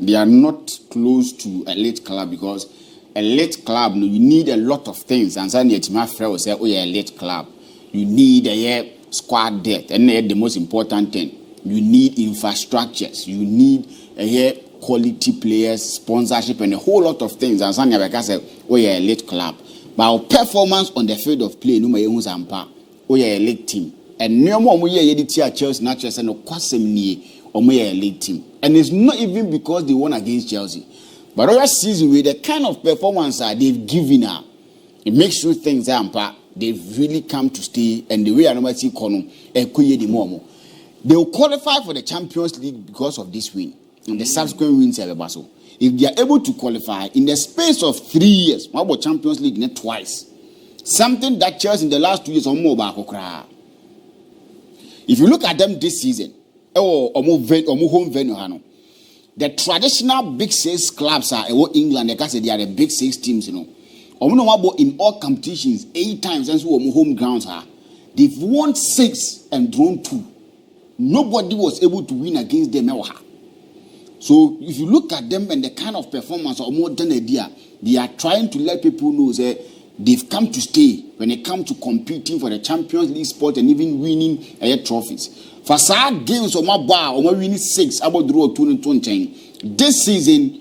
they are not close to elite club because elite club, you need a lot of things. And so my friend will say, oh yeah, elite club. You need a squad depth, and the most important thing, you need infrastructures, you need a quality players, sponsorship, and a whole lot of things. And so I say, oh yeah, elite club. But our performance on the field of play, no matter who's ampa, oh yeah, elite team. And no more we are the Chelsea, not just no quasemni or we are elite team. And it's not even because they won against Chelsea. But over season with the kind of performance that they've given her, it makes you think that they've really come to stay, and the way I normally see Kono, they will qualify for the Champions League because of this win and the subsequent wins. If they are able to qualify in the space of 3 years, what about Champions League net twice? Something that Chelsea in the last 2 years or more back. If you look at them this season, or home venue, the traditional big six clubs are England. They say they are the big six teams, in all competitions 8 times since we home grounds are. They've won 6 and drawn 2. Nobody was able to win against them. So if you look at them and the kind of performance or more than idea, they are trying to let people know that they've come to stay when it comes to competing for the Champions League spot and even winning trophies. For sad games or my bar or winning 6 about draw 2 and 20 this season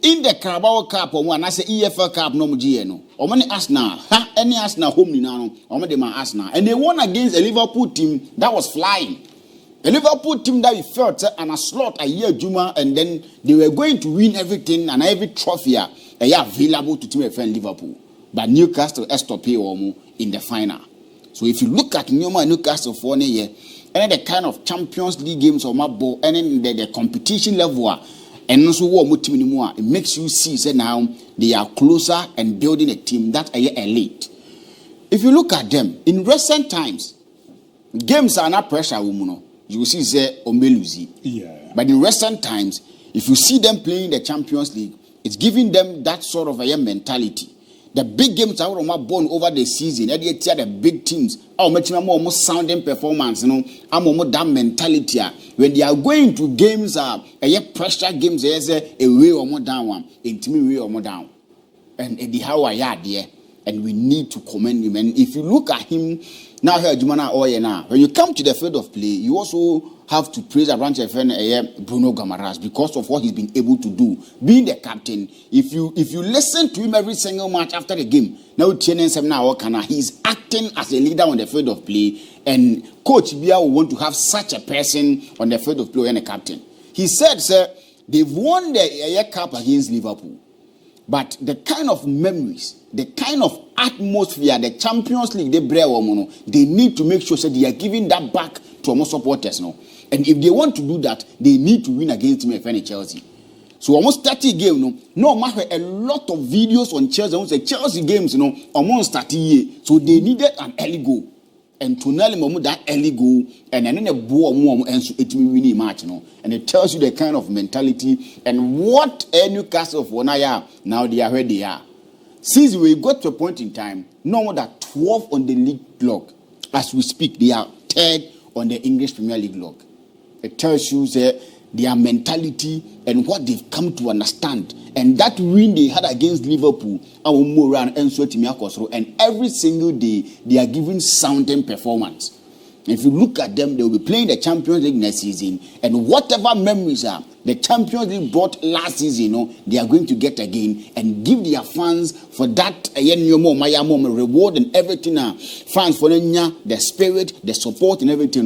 in the Carabao Cup or one I say EFL Cup no no or many Arsenal any Arsenal home now or many Arsenal and they won against a Liverpool team that was flying. A Liverpool team that we felt and a slot a year Juma, and then they were going to win everything and every trophy available to team FM Liverpool. But Newcastle stopped in the final. So if you look at Newcastle for a year, and the kind of Champions League games or my ball, and then the competition level, and also it makes you see that now they are closer and building a team that are elite. If you look at them in recent times, games are not pressure, you will see say Omeluzi. Yeah. But in recent times, if you see them playing the Champions League, it's giving them that sort of a mentality. The big games are born over the season. The big teams are almost sounding performance. I'm almost that mentality. When they are going to games, pressure games, there's a way or more down one, intimate way or more down. And the how I are there, and we need to commend him. And if you look at him now, here Jumana Oyena, when you come to the field of play, you also have to praise a branch of Bruno Guimaraes because of what he's been able to do. Being the captain, if you listen to him every single match after the game, now he's acting as a leader on the field of play, and Coach Bia will want to have such a person on the field of play and a captain. He said, sir, they've won the cup against Liverpool, but the kind of memories, the kind of atmosphere, the Champions League, they need to make sure that they are giving that back to our supporters. And if they want to do that, they need to win against Team FN Chelsea. So almost 30 games, no matter a lot of videos on Chelsea games, almost 30 years. So they needed an early goal. And to know that early goal, and then a ball more and so it will win match, and it tells you the kind of mentality and what Newcastle for now they are where they are. Since we got to a point in time, no more than 12 on the league log. As we speak, they are 3rd on the English Premier League log. It tells you their mentality and what they've come to understand. And that win they had against Liverpool, and every single day they are giving sounding performance. If you look at them, they will be playing the Champions League next season, and whatever memories are the Champions League brought last season, they are going to get again and give their fans for that reward and everything. Fans for the spirit, the support and everything.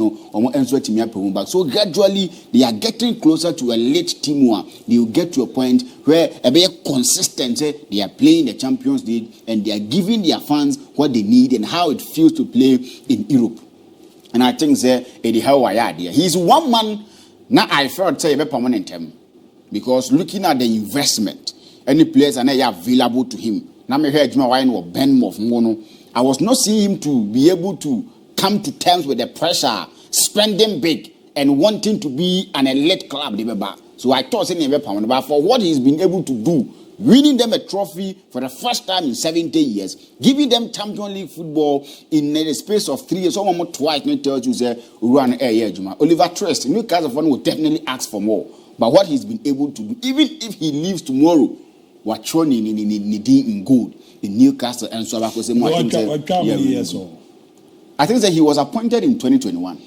So gradually they are getting closer to a late team. They will get to a point where a consistent, they are playing the Champions League and they are giving their fans what they need and how it feels to play in Europe. And I think he's one man. Now I felt say a permanent term because looking at the investment, any players are not available to him. Now me hear Juma Wine or Ben of Mono. I was not seeing him to be able to come to terms with the pressure, spending big and wanting to be an elite club. So I thought saying a permanent, but for what he's been able to do, winning them a trophy for the first time in 70 years, giving them Champions League football in the space of 3 years, almost twice, tells you, run a year, Juma. Oliver Trust, Newcastle will definitely ask for more. But what he's been able to do, even if he leaves tomorrow, what shown in gold in Newcastle and so I think that he was appointed in 2021.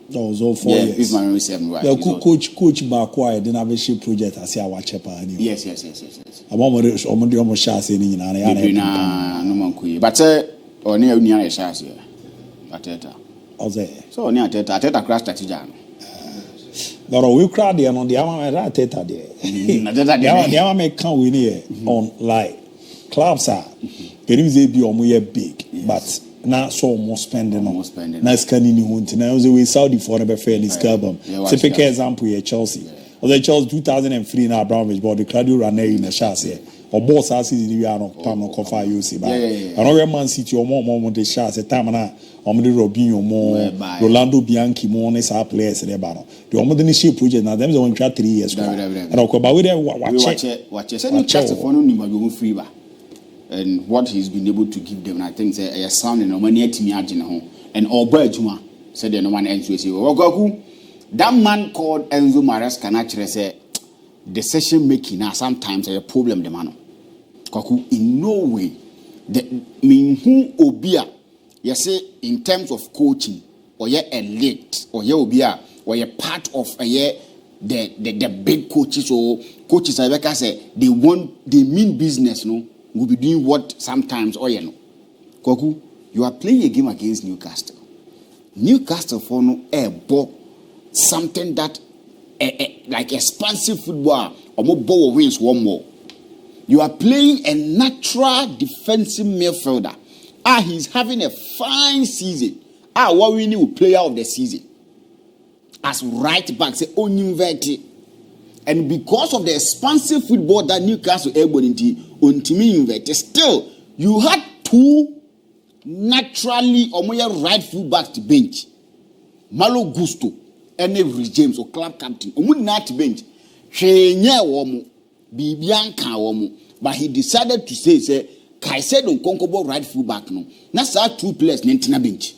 That was all 4 years. If my memory serves me right. The coach Bakwa didn't have a ship project. I see our chepa. Yes. I'm almost saying, but or near near a chassis. Ateta. So near Ateta crashed at Tijan. But we cried there on the Ateta there. The Amame can't win here on like clubs are. It is a be big, but. Now so almost spending. Now scanning you want now we Saudi for never fairly scabam. Typical example here Chelsea. Or the Chelsea 2003 now Abramovich bought the Claudio Ranieri in the chassis. Or boss as we are not Pam no coffee you see. Another Man City or more the chassis time na Omri Robinho more Rolando Bianchi more ne sa players there bano. The Omri ship project now them on 3 years. And but we there watch Newcastle for no nimba free ba. And what he's been able to give them, and I think a sound and money at me and all Juma said no one else will say, that man called Enzo Maresca naturally say decision making now sometimes a problem the man. Kaku in no way the who obia you say in terms of coaching or ye elite or ye obia or ye part of a year the big coaches or coaches I say they mean business no. Will be doing what sometimes know. Koku, you are playing a game against Newcastle. Newcastle for no ball something that like expansive football or more ball wins one more. You are playing a natural defensive midfielder. He's having a fine season. What we need player of the season. As right back, say Onyinveti. And because of the expansive football that Newcastle able into still you had two naturally or more right full backs to bench. Malo Gusto and every James or club captain. Not bench. But he decided to say Kaiser don't conquer right full back no. That's our two players Nentina bench.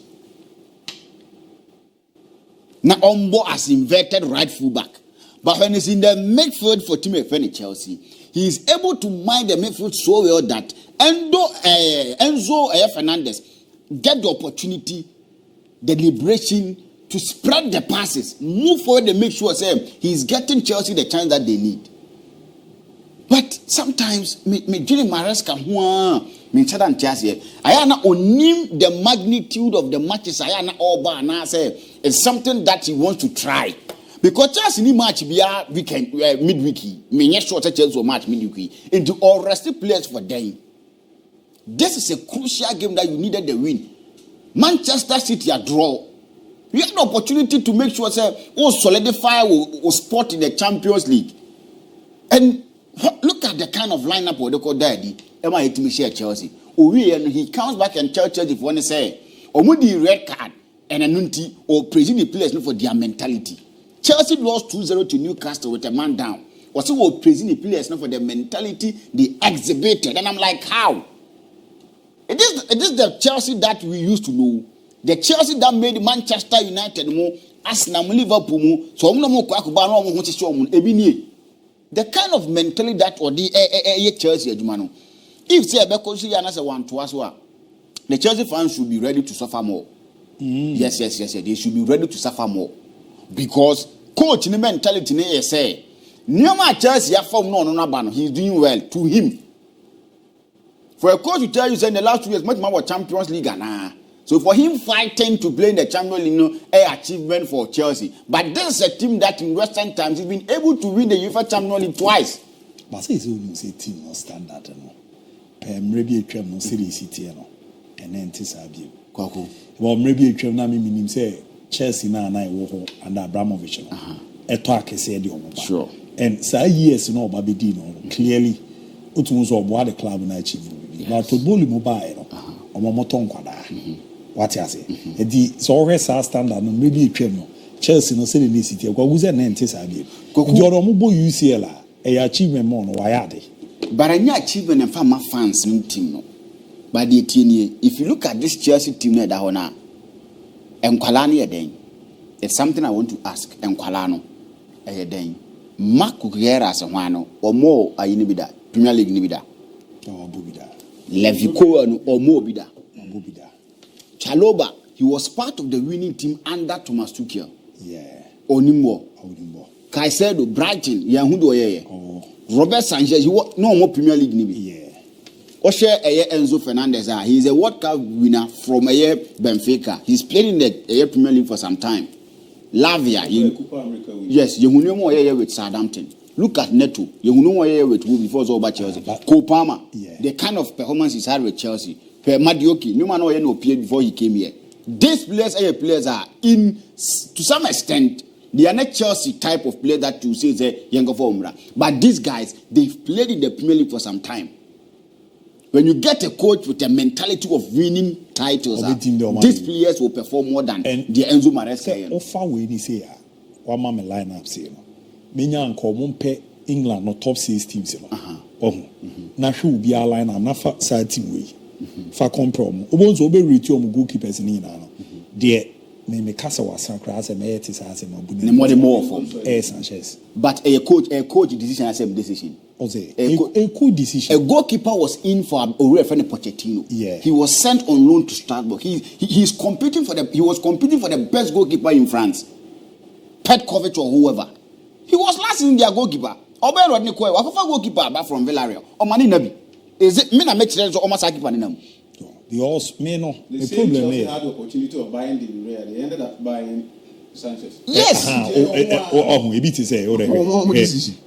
Now Ombo has inverted right full back. But when he's in the midfield for Team Chelsea, he is able to mind the midfield so well that Enzo Fernandez get the opportunity, the liberation to spread the passes, move forward and make sure he's getting Chelsea the chance that they need. But sometimes, me Julie Maresca, I am not onim the magnitude of the matches. I am not all bar now. It's something that he wants to try. Because just in the match be a weekend midweek, me short chance or match midweek into all rested players for them. This is a crucial game that you needed the win. Manchester City a draw. You had the opportunity to make sure solidify or spot in the Champions League. And look at the kind of lineup what they call Daddy. Emma Etimisha Chelsea. And he comes back and tells Chelsea if you want to say, or the red card and a nunti or praising the players for their mentality. Chelsea lost 2-0 to Newcastle with a man down. Also, we're praising the players for the mentality they exhibited. And I'm like, how? It is the Chelsea that we used to know. The Chelsea that made Manchester United more, Arsenal, Liverpool more. So I'm not the kind of mentality that or the Chelsea, if say the Chelsea fans should be ready to suffer more. Yes. They should be ready to suffer more. Because coach in the mentality say Nyoma Chelsea form no he's doing well to him. For a coach to tell you say in the last 2 years much more Champions League so for him fighting to play in the Champions League achievement for Chelsea. But this is a team that in recent times has been able to win the UEFA Champions League twice. But say team no standard no. Maybe a no series city no. And then Tisabi. Kwako. Well maybe a na me minim say Chelsea na wo ho and Abramovich no. Eto akese de omo ba. Sure. And say years no ba be di no clearly otumo so obo the club na achieve. But football mo ba no. Omo moton kwada. What you say? So always standard no maybe twem no. Chelsea no say the city kwa guze na Tisabi. Joro mo bo UCL a achievement mo no why ade. But any achievement and farmer fans in team no. But the team if you look at this Chelsea team that hona Enkwalani Eden. It's something I want to ask. Enkwalano Eden. Mark Kukera as a one or more are in Bida, Premier League Nibida. Oh, Bubida. Leviko or more Bida. Bubida. Chaloba, he was part of the winning team under Thomas Tuchel. Yeah. Onimbo. Onimbo. Caicedo, Brighton, Yahundo. Oh. Robert Sanchez, you no more Premier League Nibi. Yeah. Oshe Enzo Fernandez, he's a World Cup winner from Benfica. He's played in the Premier League for some time. Lavia, yes, you know more with Southampton. Look at Neto, you know more with who before Zoba Chelsea. Kopama, the kind of performance he's had with Chelsea. Per Madioki, no man no appeared before he came here. These players are in to some extent. They are not Chelsea type of player that you say is a younger formula. But these guys, they've played in the Premier League for some time. When you get a coach with a mentality of winning titles, these players will perform more than the Enzo Maresca. Offer we ni say one man lineup say no. Menya nko mo pe England no top 6 teams no. Na hwe obi a lineup na fa side team we. Fa comprom. Obonzo obe rate your goalkeepers ni na no. De me kasa wasan kra say me yet say say mabu ni more for Sanchez. But a coach decision has same decision. A good decision. A goalkeeper was in for Aurelien Pochettino. Yeah. He was sent on loan to Strasbourg. He was competing for the best goalkeeper in France. Petkovic or whoever. He was last in their goalkeeper. Obe Rodney Koe, wakofa goalkeeper back from Villarreal. Omani Nabi. Is it me na make sense or almost keeper ninam? Because me no. The problem is had the opportunity of buying the Villarreal. They ended up buying Sanchez. Yes. Maybe to say,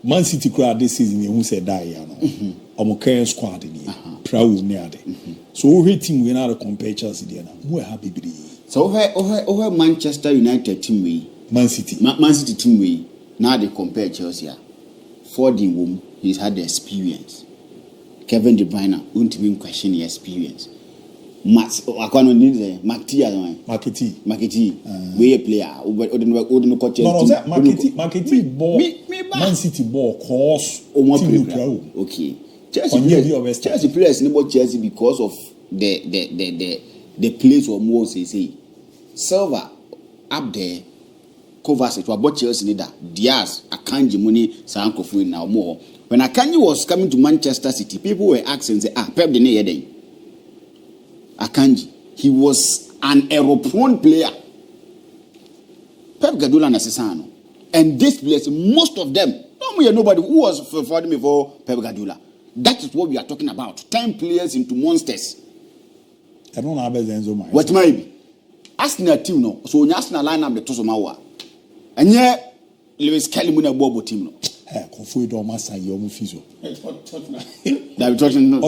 Man City crowd this season, who said die, I'm a squad in here, proud near there. So, we team we not compare Chelsea, we're happy. So, over Manchester United team way, Man City team way, now they compare Chelsea. For the womb, he's had the experience. Kevin De Bruyne, won't even question the experience. Maketi. We a player. Maketi ball. Man City ball course. Okay. Chelsea players about Chelsea because of the place where Moses say Silva up there. Kovacic about Chelsea leader. Diaz, Akanji money, Sankofu now more. When Akanji was coming to Manchester City, people were asking, say, Pep the name. Akanji, he was an error-prone player. Pep Guardiola and Asesano. And these players, most of them, nobody who was for them before Pep Guardiola. That is what we are talking about. 10 players into monsters. I don't know Enzo. What might be? Arsenal team no. So when Arsenal line up the Tosomawa. And yet, Lewis Kelly Muna Bobo team no. Kofu do masa yo mu fizo. David Tottenham.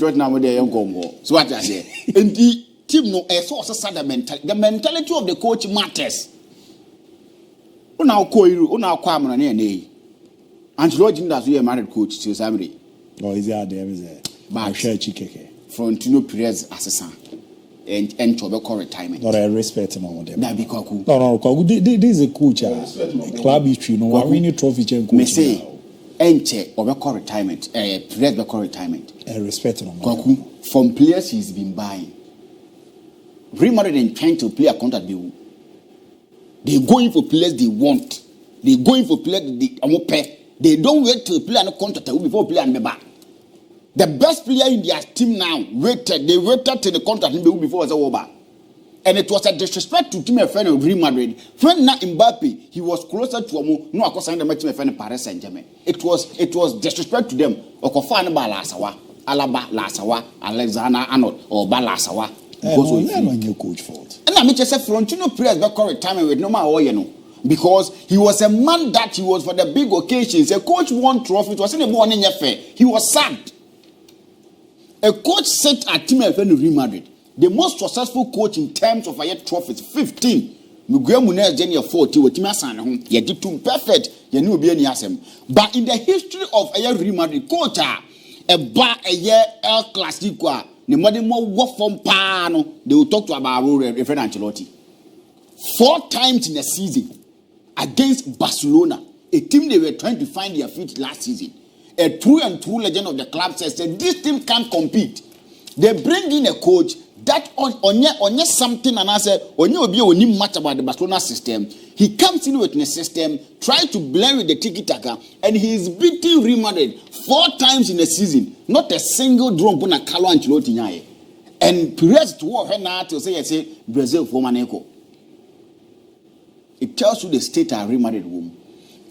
Tottenham dey young come. So what I say? And the team no so the mentality of the coach matters. Una kwa amana na e. Ancelotti nda so ye married coach till Saturday. Oh, is there is there. Ba share chikeke. Frontino Perez assistant. And to be retirement. Not a respect no them. That be Kwaku. No, Kwaku. This is a coach. Club history. No, I winning trophy champion. Me say, Enche or be retirement. Perez be retirement. Respect no. Kwaku from players he's been buying. Real Madrid and trying to play a contract deal. They going for players they want. They going for players they pay. They don't wait till play a contract before play and be back. The best player in their team now waited. They waited till the contract before it was over. And it was a disrespect to team friend of Real Madrid. When na Mbappe, he was closer to no of course the team friend Paris Saint-Germain. It was disrespect to them. Okofana ba Lasawa, Alaba Lasawa, Alexander Arnold or Balasawa. Because of your coach fault. And I mean just say Florentino Perez back retirement with no more because he was a man that he was for the big occasions. A coach won trophy. It wasn't a born in your fair. He was sad. A coach set a team of Real Madrid. The most successful coach in terms of trophies, 15. Miguel Munez Junior 40. What team san home? You did too perfect. You knew be any asem. But in the history of Real Madrid, coach a bar a year El Clasico. The modern more work from Pano. They will talk to about Reverend Ancelotti. 4 times in a season against Barcelona, a team they were trying to find their feet last season. A true and true legend of the club says that this team can't compete. They bring in a coach. that on something and I said, on you be only much about the Barcelona system. He comes in with the system, try to blend with the tiki-taka, and he's beating Real Madrid 4 times in a season. Not a single draw on a Carlo Ancelotti. And Perez to walk her now to say Brazil for Maneco. It tells you the state of Real Madrid room.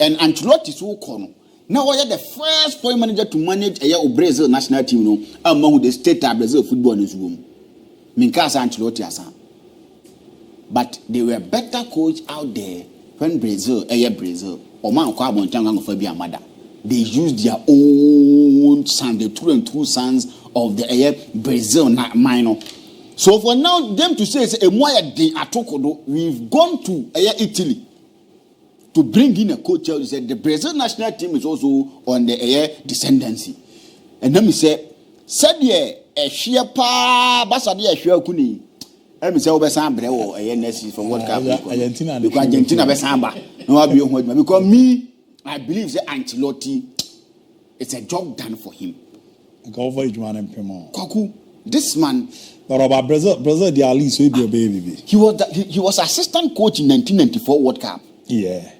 And Ancelotti is so corner. Now we are the first foreign manager to manage a Brazil national team among the state of Brazil football in his room. Minkasa Ancelotti asa. But they were better coach out there when Brazil, Brazil, or man Kwabon Changang for Amada. They used their own sons, the 2 sons of the Brazil minor. So for now, them to say we've gone to Italy to bring in a coach who said the Brazil national team is also on the descendancy. And then we said a sheer pa basadi a sheer kuni. Let me say Obesambre or a next from World Cup. Argentina Besamba. No, because me, I believe the Ancelotti, it's a job done for him. Kwaku, this man. But about Brazil, they are least so baby. He was assistant coach in 1994 World Cup. Yeah.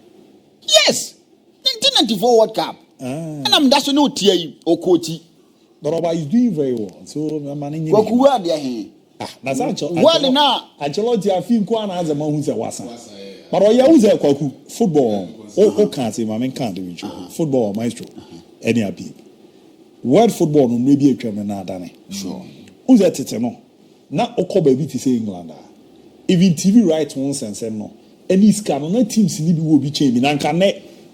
Yes, 1994 World Cup. And I'm that's no tia or coachy. But he's doing very well. So I'm managing. Kwaku, where they are here? That's actually well now. Ancelotti, I think one as a man who's a wasa. But I use a Kwaku football. Oh, can't say, I can't do it. Football, maestro. Any happy. World football, maybe a criminal, Danny. Sure. Who's that? It's no. Now, Oko baby to say England. Even TV rights once and said no. Any scan on teams in will be changing. And can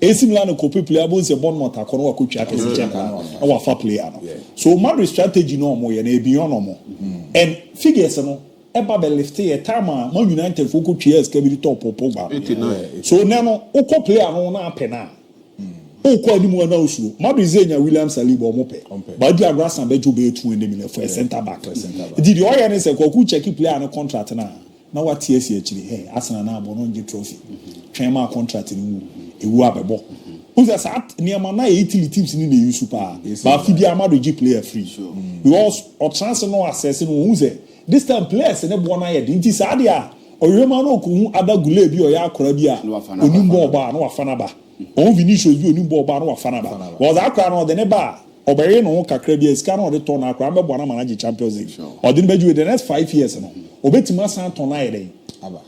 AC Milan copy player bones a bon mota kono coach ake se champion our fa player no. So Madrid strategy no more and beyond no more. And figures no eba be lift a time Man United for coach years can be top Pogba. So now Oko player no na pena. Oko ni mo na usu. Madrid zenya William Saliba omope. But you grass and beju be 2 in the minute for a center back. Did you all say Koku check player no contract na. Now what TSC actually hey Arsenal na bono nge trophy. Trainer contract ni ewu abebo. Who's that near mana Italy teams in the use super. But Fibia Amado G player free. Because or transfer no assessing who's this time players and everyone I didn't sadia or you man no other gule bi or ya korabia. Onimbo ba no afana ba. On Vinicius bi onimbo ba no afana ba. Was that crown the neba obere no kakra bi scan or the turn akra me bona manage Champions League. Or didn't be the next 5 years no. Obetima san turn aye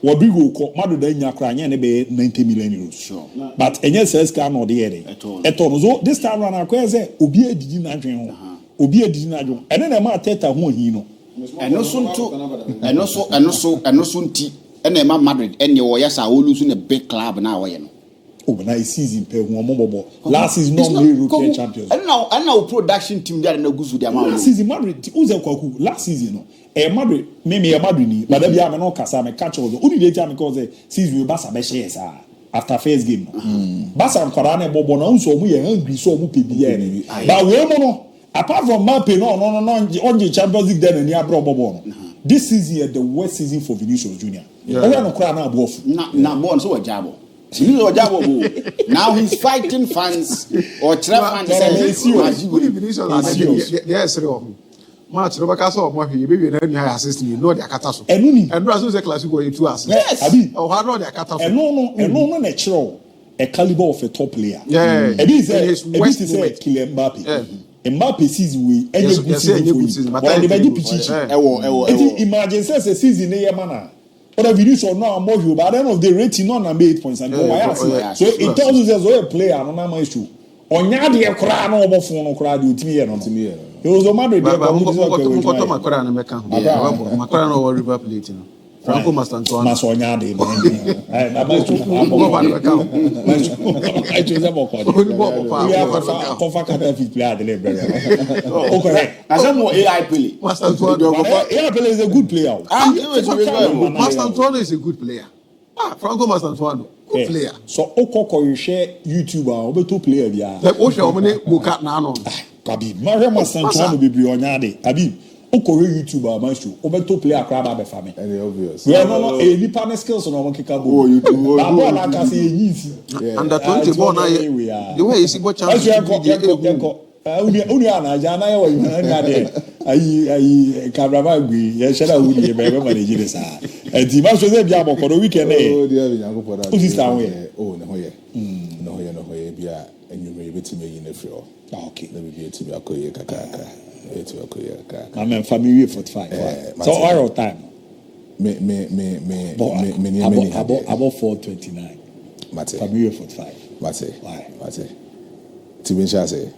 what big go Madu de Nyakra and be 90 million euros. Sure. But any says can or the at all. So this time around, I say, Obia did not dream. Obia did not do. And then I might tell who he know. And also, and Emma Madrid, and your yes, I will lose in a big club now. Oh, nice season, pay one more. Last season, no European champions. And now production team there no goes with the amount. Last season, Madrid, who's a Kwaku? Last season, Madrid, maybe a Madrid, but there are no Casa, me catch all the only data because season will Bassa Beshes after first game. Bassa and Corane Bobona, so we are hungry, so we be but we no. Apart from Mappe, no, on the Champions League then and near Bobono. This season, the worst season for Vinicius Junior. I don't cry now, both. Not born so a jabo. Now he's fighting fans or fans. Yes, match no baka so mo hwe be na nua assist me no de akata so enuni so say class go into us yes abi o ha no de akata so no na chiro a caliber of a top player ebi say Kylian Mbappe season we good season but the body pitch imagine say season e mana or Vinicius no more you but then of the rating on and 8 points and go so it tells us as a player no na issue onya de kra na obofo no kra de otimi ye no it was a Madrid but makora na meka makora no River Plate no Franco Mastantuano masonya de I choose a boko kofa kata fit player de lebere okay asamo AI play Mastantuano AI play is a good player Mastantuano is a good player Franco Mastantuano good player so okoko you share YouTuber obeto player bia like o share omene boka na no Abi Mastantuano be onya de abi okore YouTuber maestro obeto player akra ba fami and obvious we no any partner skills no kika bo YouTube ba na ka say enyisi under 20 ball na the way you see what chance uni ana ja na ye wa yu na de ayi kabraba gwi ye sheda wuri ye be manage this ah enti ma so say bia bokoro weekend oh dia bi nyanko poda o sister ho ye oh ne ho ye bia enwumre betime yi na fri o okay na bi etime akoye kakaka etime akoye kakaka I'm family 45 so all time me about 429 mate family 45 mate why mate ti bin sha say